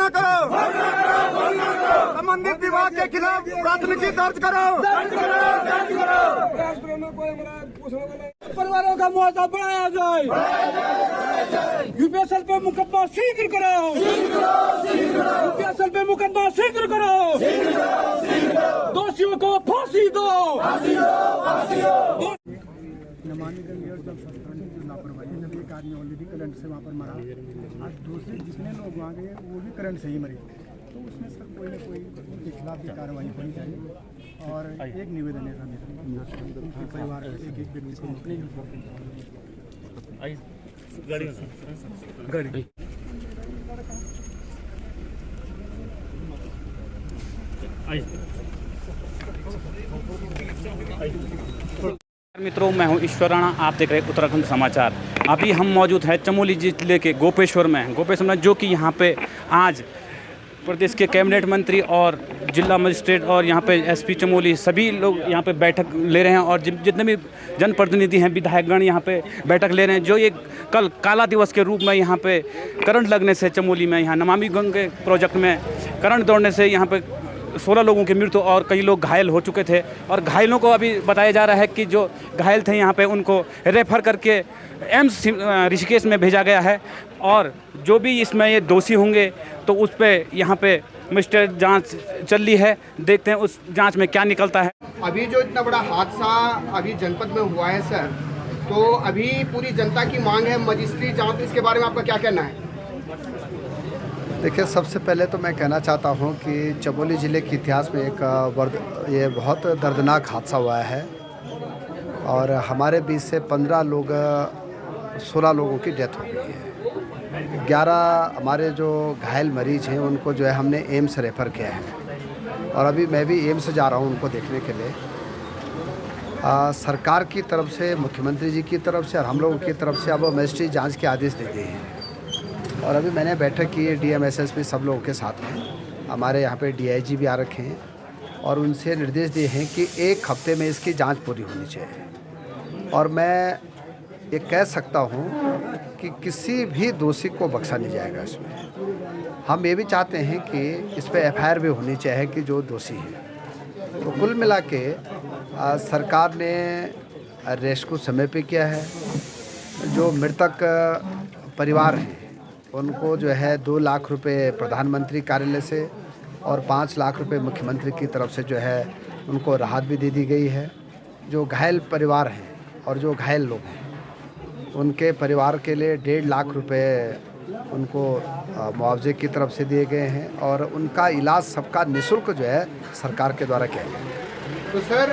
घोषणा करो, संबंधित विभाग के खिलाफ प्राथमिकी दर्ज करो। परिवारों का मुआवजा बढ़ाया जाए, यूपीएसएल पे मुकदमा शीघ्र करो, यूपीएसएल पे मुकदमा शीघ्र करो, दोषियों को फांसी दो। नमामि गंगे और जल संस्थान की जो लापरवाही है, जब एक आदमी ऑलरेडी करंट से वहाँ पर मरा, आज दूसरे जितने लोग वहाँ गए वो भी करंट से ही मरे, तो उसमें सर कोई न कोई उनके खिलाफ भी कार्रवाई होनी चाहिए। और एक निवेदन है सर उनके परिवार के एक व्यक्ति को मित्रों, मैं हूं ईश्वर राणा, आप देख रहे हैं उत्तराखंड समाचार। अभी हम मौजूद हैं चमोली जिले के गोपेश्वर में, जो कि यहां पे आज प्रदेश के कैबिनेट मंत्री और जिला मजिस्ट्रेट और यहां पे एसपी चमोली सभी लोग यहां पे बैठक ले रहे हैं और जितने भी जनप्रतिनिधि हैं, विधायकगण यहां पे बैठक ले रहे हैं। जो ये कल काला दिवस के रूप में यहां पे करंट लगने से चमोली में यहाँ नमामि गंगे प्रोजेक्ट में करंट दौड़ने से यहाँ पे 16 लोगों की मृत्यु और कई लोग घायल हो चुके थे। और घायलों को अभी बताया जा रहा है कि जो घायल थे यहाँ पे उनको रेफर करके एम्स ऋषिकेश में भेजा गया है। और जो भी इसमें ये दोषी होंगे तो उस पर यहाँ पे मिस्टर जांच चल रही है, देखते हैं उस जांच में क्या निकलता है। अभी जो इतना बड़ा हादसा अभी जनपद में हुआ है सर, तो अभी पूरी जनता की मांग है मजिस्ट्रेट जांच, इसके बारे में आपका क्या कहना है? देखिए, सबसे पहले तो मैं कहना चाहता हूं कि चमोली ज़िले के इतिहास में ये बहुत दर्दनाक हादसा हुआ है और हमारे बीच से 16 लोगों की डेथ हो गई है। 11 हमारे जो घायल मरीज हैं उनको जो है हमने एम्स रेफ़र किया है और अभी मैं भी एम्स जा रहा हूं उनको देखने के लिए। सरकार की तरफ से, मुख्यमंत्री जी की तरफ से और हम लोगों की तरफ से अब मजिस्ट्रेट जाँच के आदेश दे दिए हैं और अभी मैंने बैठक की है डीएम एसएसपी सब लोगों के साथ में। हमारे यहाँ पे डीआईजी भी आ रखे हैं और उनसे निर्देश दिए हैं कि 1 हफ्ते में इसकी जांच पूरी होनी चाहिए। और मैं ये कह सकता हूँ कि किसी भी दोषी को बख्शा नहीं जाएगा इसमें। हम ये भी चाहते हैं कि इस पर एफआईआर भी होनी चाहिए कि जो दोषी है। तो कुल मिला के सरकार ने रेस्क्यू समय पे किया है। जो मृतक परिवार हैं उनको जो है 2 लाख रुपए प्रधानमंत्री कार्यालय से और 5 लाख रुपए मुख्यमंत्री की तरफ से जो है उनको राहत भी दे दी गई है। जो घायल परिवार हैं और जो घायल लोग हैं उनके परिवार के लिए 1.5 लाख रुपए उनको मुआवजे की तरफ से दिए गए हैं और उनका इलाज सबका निःशुल्क जो है सरकार के द्वारा किया गया है। तो सर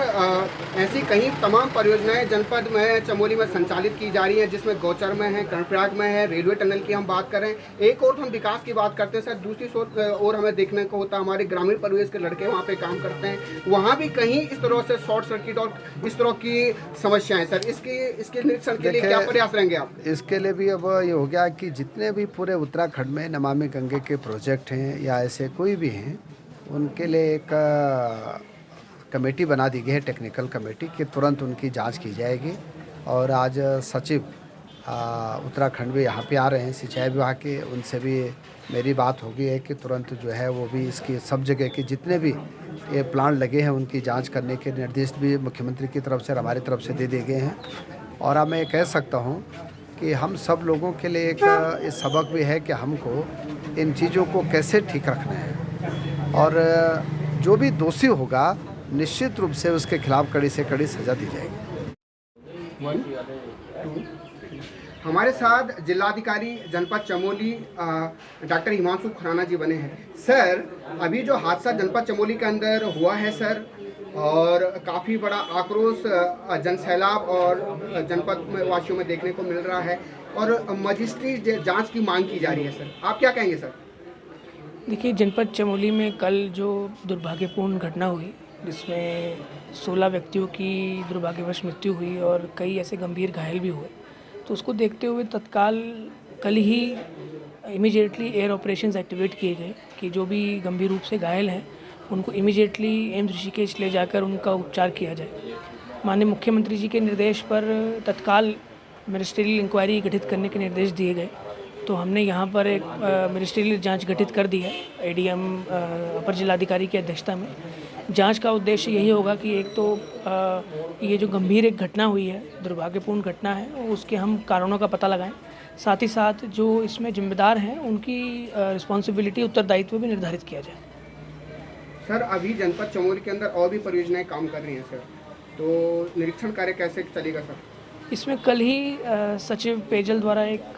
ऐसी कई तमाम परियोजनाएं जनपद में, चमोली में संचालित की जा रही हैं, जिसमें गौचर में है, कर्णप्रयाग में है, रेलवे टनल की हम बात करें। एक और हम विकास की बात करते हैं सर, दूसरी ओर हमें देखने को होता है हमारे ग्रामीण परिवेश के लड़के वहाँ पे काम करते हैं, वहाँ भी कहीं इस तरह से शॉर्ट सर्किट और इस तरह की समस्याएं। सर इसके निरीक्षण के लिए क्या प्रयास रहेंगे आप? इसके लिए भी अब ये हो गया कि जितने भी पूरे उत्तराखंड में नमामि गंगे के प्रोजेक्ट हैं या ऐसे कोई भी हैं, उनके लिए एक कमेटी बना दी गई है, टेक्निकल कमेटी, कि तुरंत उनकी जांच की जाएगी। और आज सचिव उत्तराखंड भी यहाँ पे आ रहे हैं सिंचाई विभाग के, उनसे भी मेरी बात हो गई है कि तुरंत जो है वो भी इसकी सब जगह के जितने भी ये प्लांट लगे हैं उनकी जांच करने के निर्देश भी मुख्यमंत्री की तरफ से और हमारी तरफ से दे दिए गए हैं। और अब मैं कह सकता हूँ कि हम सब लोगों के लिए एक सबक भी है कि हमको इन चीज़ों को कैसे ठीक रखना है और जो भी दोषी होगा निश्चित रूप से उसके खिलाफ कड़ी से कड़ी सजा दी जाएगी। हमारे साथ जिलाधिकारी जनपद चमोली डॉक्टर हिमांशु खुराना जी बने हैं। सर, अभी जो हादसा जनपद चमोली के अंदर हुआ है सर, और काफ़ी बड़ा आक्रोश जनसैलाब और जनपद में वासियों में देखने को मिल रहा है और मजिस्ट्रेट जांच की मांग की जा रही है सर, आप क्या कहेंगे सर? देखिए, जनपद चमोली में कल जो दुर्भाग्यपूर्ण घटना हुई जिसमें 16 व्यक्तियों की दुर्भाग्यवश मृत्यु हुई और कई ऐसे गंभीर घायल भी हुए, तो उसको देखते हुए तत्काल कल ही इमीडिएटली एयर ऑपरेशंस एक्टिवेट किए गए कि जो भी गंभीर रूप से घायल हैं उनको इमीडिएटली एम्स ऋषिकेश ले जाकर उनका उपचार किया जाए। माननीय मुख्यमंत्री जी के निर्देश पर तत्काल मिनिस्ट्रियल इंक्वायरी गठित करने के निर्देश दिए गए तो हमने यहाँ पर एक मिनिस्ट्रियल जांच गठित कर दी है एडीएम अपर जिलाधिकारी की अध्यक्षता में। जांच का उद्देश्य यही होगा कि एक तो ये जो गंभीर एक घटना हुई है, दुर्भाग्यपूर्ण घटना है, उसके हम कारणों का पता लगाएं, साथ ही साथ जो इसमें जिम्मेदार हैं उनकी रिस्पॉन्सिबिलिटी, उत्तरदायित्व भी निर्धारित किया जाए। सर अभी जनपद चमोली के अंदर और भी परियोजनाएं काम कर रही हैं सर, तो निरीक्षण कार्य कैसे चलेगा सर? इसमें कल ही सचिव पेयजल द्वारा एक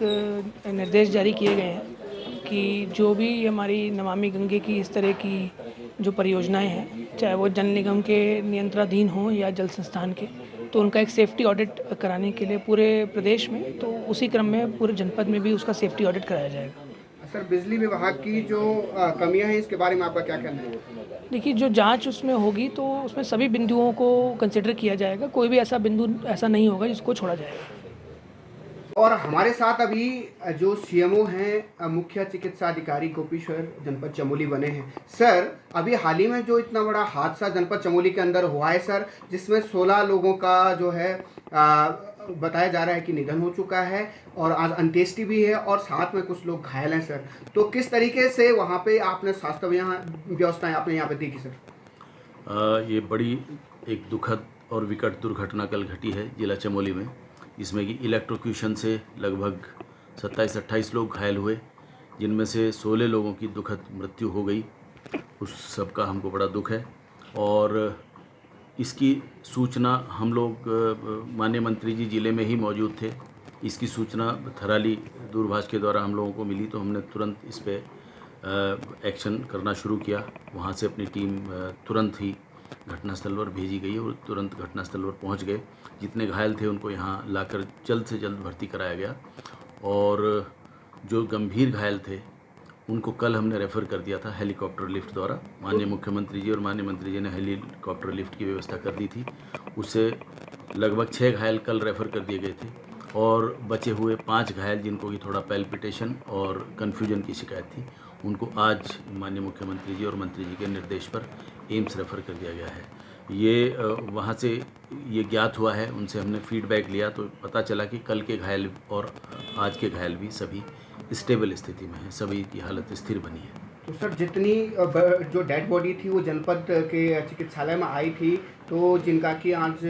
निर्देश जारी किए गए हैं कि जो भी हमारी नमामि गंगे की इस तरह की जो परियोजनाएं हैं, चाहे वो जल निगम के नियंत्रणाधीन हों या जल संस्थान के, तो उनका एक सेफ्टी ऑडिट कराने के लिए पूरे प्रदेश में, तो उसी क्रम में पूरे जनपद में भी उसका सेफ्टी ऑडिट कराया जाएगा। सर बिजली विभाग की जो कमियां हैं इसके बारे में आपका क्या कहना है? देखिए, जो जांच उसमें होगी तो उसमें सभी बिंदुओं को कंसिडर किया जाएगा, कोई भी ऐसा बिंदु ऐसा नहीं होगा जिसको छोड़ा जाएगा। और हमारे साथ अभी जो सीएमओ हैं मुख्य चिकित्सा अधिकारी गोपेश्वर जनपद चमोली बने हैं। सर अभी हाल ही में जो इतना बड़ा हादसा जनपद चमोली के अंदर हुआ है सर, जिसमें 16 लोगों का जो है बताया जा रहा है कि निधन हो चुका है और आज अंत्येष्टि भी है और साथ में कुछ लोग घायल हैं सर, तो किस तरीके से वहाँ पे आपने स्वास्थ्य व्यवस्थाएं आपने यहाँ पे देखी सर? ये बड़ी एक दुखद और विकट दुर्घटना कल घटी है जिला चमोली में, जिसमें कि इलेक्ट्रोक्यूशन से लगभग 27-28 लोग घायल हुए, जिनमें से 16 लोगों की दुखद मृत्यु हो गई। उस सब का हमको बड़ा दुख है और इसकी सूचना हम लोग माननीय मंत्री जी ज़िले में ही मौजूद थे। इसकी सूचना थराली दूरभाष के द्वारा हम लोगों को मिली तो हमने तुरंत इस पर एक्शन करना शुरू किया। वहाँ से अपनी टीम तुरंत ही घटनास्थल पर भेजी गई और तुरंत घटनास्थल पर पहुँच गए। जितने घायल थे उनको यहाँ लाकर जल्द से जल्द भर्ती कराया गया और जो गंभीर घायल थे उनको कल हमने रेफ़र कर दिया था हेलीकॉप्टर लिफ्ट द्वारा। माननीय मुख्यमंत्री जी और माननीय मंत्री जी ने हेलीकॉप्टर लिफ्ट की व्यवस्था कर दी थी। उससे लगभग 6 घायल कल रेफ़र कर दिए गए थे और बचे हुए 5 घायल जिनको कि थोड़ा पैल्पिटेशन और कन्फ्यूजन की शिकायत थी, उनको आज माननीय मुख्यमंत्री जी और मंत्री जी के निर्देश पर एम्स रेफ़र कर दिया गया है। ये वहाँ से ये ज्ञात हुआ है, उनसे हमने फीडबैक लिया तो पता चला कि कल के घायल और आज के घायल भी सभी स्टेबल स्थिति में है, सभी की हालत स्थिर बनी है। तो सर जितनी जो डेड बॉडी थी वो जनपद के चिकित्सालय में आई थी, तो जिनका कि आज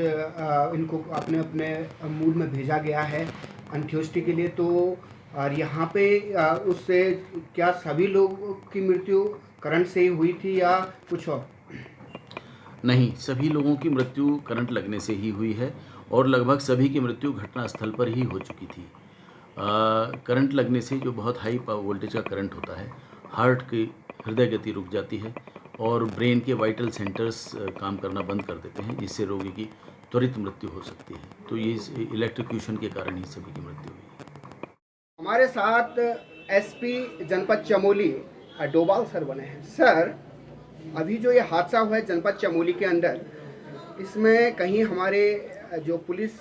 इनको अपने अपने मूड में भेजा गया है अंत्येष्टि के लिए, तो और यहाँ पे उससे क्या सभी लोगों की मृत्यु करंट से ही हुई थी या कुछ और? नहीं, सभी लोगों की मृत्यु करंट लगने से ही हुई है और लगभग सभी की मृत्यु घटनास्थल पर ही हो चुकी थी। करंट लगने से जो बहुत हाई वोल्टेज का करंट होता है, हार्ट की हृदय गति रुक जाती है और ब्रेन के वाइटल सेंटर्स काम करना बंद कर देते हैं, जिससे रोगी की त्वरित मृत्यु हो सकती है। तो ये इलेक्ट्रोक्यूशन के कारण ही सभी की मृत्यु हुई। हमारे साथ एसपी जनपद चमोली डोभाल सर बने हैं। सर अभी जो ये हादसा हुआ है जनपद चमोली के अंदर, इसमें कहीं हमारे जो पुलिस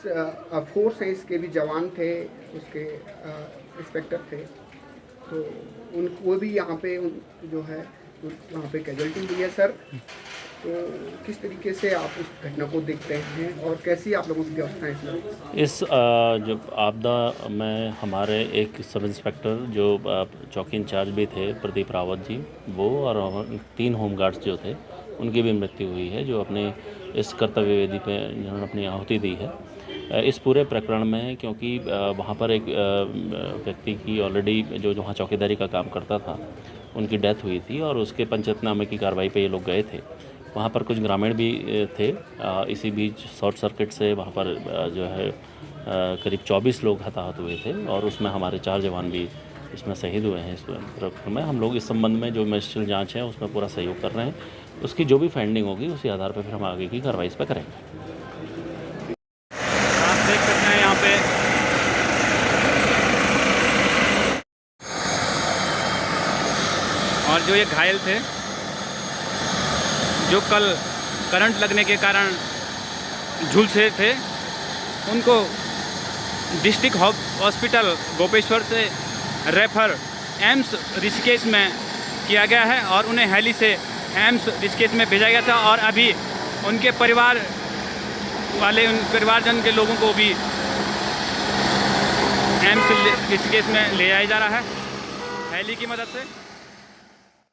फोर्स है इसके भी जवान थे, उसके इंस्पेक्टर थे, तो वो भी यहाँ पे जो है वहाँ पे कैजुअल्टी हुई है सर, तो किस तरीके से आप इस घटना को देखते हैं और कैसी आप लोगों की व्यवस्था है इसमें? इस जो आपदा में हमारे एक सब इंस्पेक्टर जो चौकी इंचार्ज भी थे प्रदीप रावत जी, वो और 3 होमगार्ड्स जो थे उनकी भी मृत्यु हुई है, जो अपने इस कर्तव्य वेदी पे जिन्होंने अपनी आहुति दी है। इस पूरे प्रकरण में क्योंकि वहाँ पर एक व्यक्ति की ऑलरेडी जो वहाँ चौकीदारी का काम करता था उनकी डेथ हुई थी और उसके पंचनामे की कार्रवाई पे ये लोग गए थे। वहाँ पर कुछ ग्रामीण भी थे। इसी बीच शॉर्ट सर्किट से वहाँ पर जो है करीब 24 लोग हताहत हुए थे और उसमें हमारे 4 जवान भी इसमें शहीद हुए हैं। इस प्रकरण में हम लोग इस संबंध में जो मजिस्ट्रियल जांच है उसमें पूरा सहयोग कर रहे हैं। उसकी जो भी फाइंडिंग होगी उसी आधार पर फिर हम आगे की कार्रवाई इस पर करेंगे। आप देख सकते हैं यहाँ पे और जो ये घायल थे, जो कल करंट लगने के कारण झुलसे थे, उनको डिस्ट्रिक्ट हॉस्पिटल गोपेश्वर से रेफर एम्स ऋषिकेश में किया गया है और उन्हें हेली से एम्स ऋषिकेश में भेजा गया था और अभी उनके परिवार वाले, उन परिवारजन के लोगों को भी एम्स इस केस में ले आया जा रहा है हेली की मदद से।